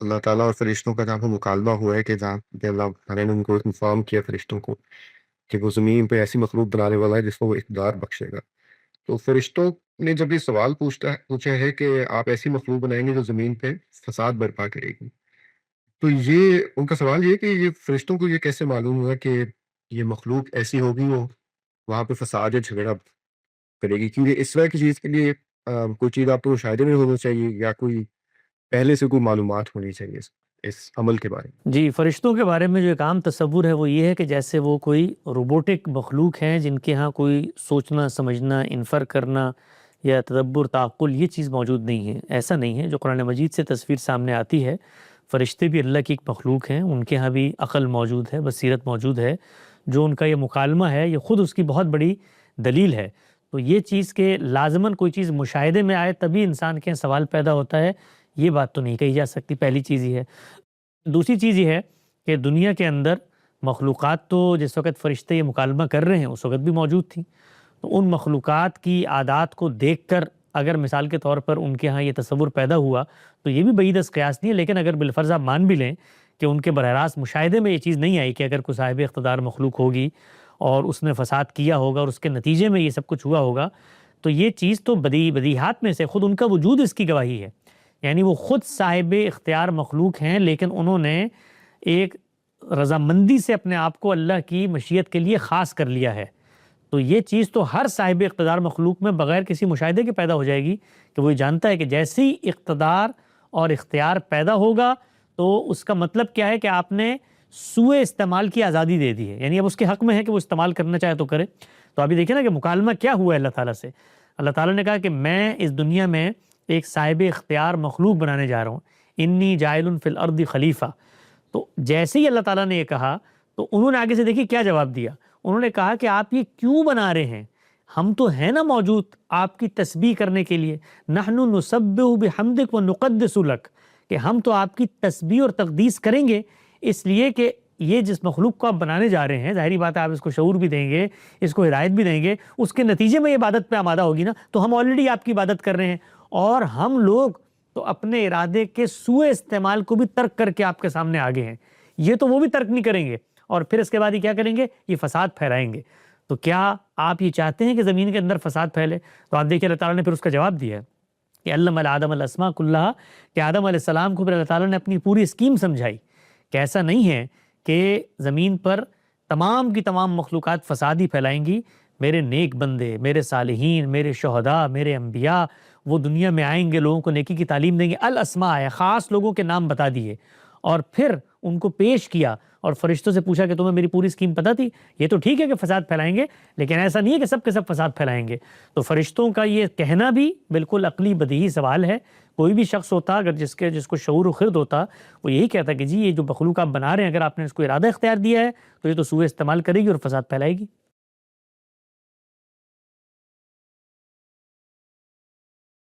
اللہ تعالیٰ اور فرشتوں کا جہاں پہ مکالمہ ہوا ہے کہ جہاں پہ اللہ تعالیٰ نے ان کو انفارم کیا فرشتوں کو کہ وہ زمین پہ ایسی مخلوق بنانے والا ہے جس کو وہ اقتدار بخشے گا، تو فرشتوں نے جب یہ سوال پوچھا ہے کہ آپ ایسی مخلوق بنائیں گے جو زمین پہ فساد برپا کرے گی، تو یہ ان کا سوال یہ ہے کہ یہ فرشتوں کو یہ کیسے معلوم ہوا کہ یہ مخلوق ایسی ہوگی وہ وہاں پہ فساد یا جھگڑا کرے گی؟ کیونکہ اس طرح کی چیز کے لیے کوئی چیز آپ کو مشاہدے میں ہونی چاہیے یا کوئی پہلے سے کوئی معلومات ہونی چاہیے اس عمل کے بارے میں۔ جی، فرشتوں کے بارے میں جو ایک عام تصور ہے وہ یہ ہے کہ جیسے وہ کوئی روبوٹک مخلوق ہیں جن کے ہاں کوئی سوچنا سمجھنا انفر کرنا یا تدبر تعقل یہ چیز موجود نہیں ہے۔ ایسا نہیں ہے، جو قرآن مجید سے تصویر سامنے آتی ہے، فرشتے بھی اللہ کی ایک مخلوق ہیں، ان کے ہاں بھی عقل موجود ہے، بصیرت موجود ہے، جو ان کا یہ مکالمہ ہے یہ خود اس کی بہت بڑی دلیل ہے۔ تو یہ چیز کہ لازماً کوئی چیز مشاہدے میں آئے تبھی انسان کے سوال پیدا ہوتا ہے، یہ بات تو نہیں کہی جا سکتی، پہلی چیز یہ ہے۔ دوسری چیز یہ ہے کہ دنیا کے اندر مخلوقات تو جس وقت فرشتے یہ مکالمہ کر رہے ہیں اس وقت بھی موجود تھیں، تو ان مخلوقات کی عادات کو دیکھ کر اگر مثال کے طور پر ان کے ہاں یہ تصور پیدا ہوا تو یہ بھی بعید از قیاس نہیں ہے، لیکن اگر بالفرض آپ مان بھی لیں کہ ان کے براہ راست مشاہدے میں یہ چیز نہیں آئی کہ اگر کوئی صاحب اقتدار مخلوق ہوگی اور اس نے فساد کیا ہوگا اور اس کے نتیجے میں یہ سب کچھ ہوا ہوگا، تو یہ چیز تو بدیہات میں سے خود ان کا وجود اس کی گواہی ہے۔ یعنی وہ خود صاحب اختیار مخلوق ہیں، لیکن انہوں نے ایک رضامندی سے اپنے آپ کو اللہ کی مشیت کے لیے خاص کر لیا ہے۔ تو یہ چیز تو ہر صاحب اقتدار مخلوق میں بغیر کسی مشاہدے کے پیدا ہو جائے گی کہ وہ یہ جانتا ہے کہ جیسے ہی اقتدار اور اختیار پیدا ہوگا تو اس کا مطلب کیا ہے کہ آپ نے سوء استعمال کی آزادی دے دی ہے، یعنی اب اس کے حق میں ہے کہ وہ استعمال کرنا چاہے تو کرے۔ تو ابھی دیکھیں نا کہ مکالمہ کیا ہوا ہے اللہ تعالیٰ سے۔ اللہ تعالیٰ نے کہا کہ میں اس دنیا میں ایک صاحب اختیار مخلوق بنانے جا رہا ہوں، انی جاعل فی الارض خلیفہ۔ تو جیسے ہی اللہ تعالیٰ نے یہ کہا تو انہوں نے آگے سے دیکھی کیا جواب دیا۔ انہوں نے کہا کہ آپ یہ کیوں بنا رہے ہیں، ہم تو ہیں نا موجود آپ کی تسبیح کرنے کے لیے، نحن نسبح بحمدک ونقدس لک، کہ ہم تو آپ کی تسبیح اور تقدیس کریں گے، اس لیے کہ یہ جس مخلوق کو آپ بنانے جا رہے ہیں ظاہری بات ہے آپ اس کو شعور بھی دیں گے، اس کو ہدایت بھی دیں گے، اس کے نتیجے میں یہ عبادت پہ آمادہ ہوگی نا، تو ہم آلریڈی آپ کی عبادت کر رہے ہیں، اور ہم لوگ تو اپنے ارادے کے سوء استعمال کو بھی ترک کر کے آپ کے سامنے آگے ہیں، یہ تو وہ بھی ترک نہیں کریں گے، اور پھر اس کے بعد یہ کیا کریں گے، یہ فساد پھیلائیں گے۔ تو کیا آپ یہ چاہتے ہیں کہ زمین کے اندر فساد پھیلے؟ تو آپ دیکھیں اللہ تعالیٰ نے پھر اس کا جواب دیا ہے کہ علم آدم الاسماء کلھا، کہ آدم علیہ السلام کو پھر اللہ تعالیٰ نے اپنی پوری اسکیم سمجھائی کہ ایسا نہیں ہے کہ زمین پر تمام کی تمام مخلوقات فساد ہی پھیلائیں گی، میرے نیک بندے، میرے صالحین، میرے شہداء، میرے انبیاء وہ دنیا میں آئیں گے، لوگوں کو نیکی کی تعلیم دیں گے۔ الاسماء ہے، خاص لوگوں کے نام بتا دیے، اور پھر ان کو پیش کیا اور فرشتوں سے پوچھا کہ تمہیں میری پوری اسکیم پتہ تھی؟ یہ تو ٹھیک ہے کہ فساد پھیلائیں گے، لیکن ایسا نہیں ہے کہ سب کے سب فساد پھیلائیں گے۔ تو فرشتوں کا یہ کہنا بھی بالکل عقلی بدیہی سوال ہے۔ کوئی بھی شخص ہوتا اگر جس کو شعور و خرد ہوتا، وہ یہی کہتا کہ جی یہ جو مخلوق آپ بنا رہے ہیں اگر آپ نے اس کو ارادہ اختیار دیا ہے تو یہ تو سوء استعمال کرے گی اور فساد پھیلائے گی۔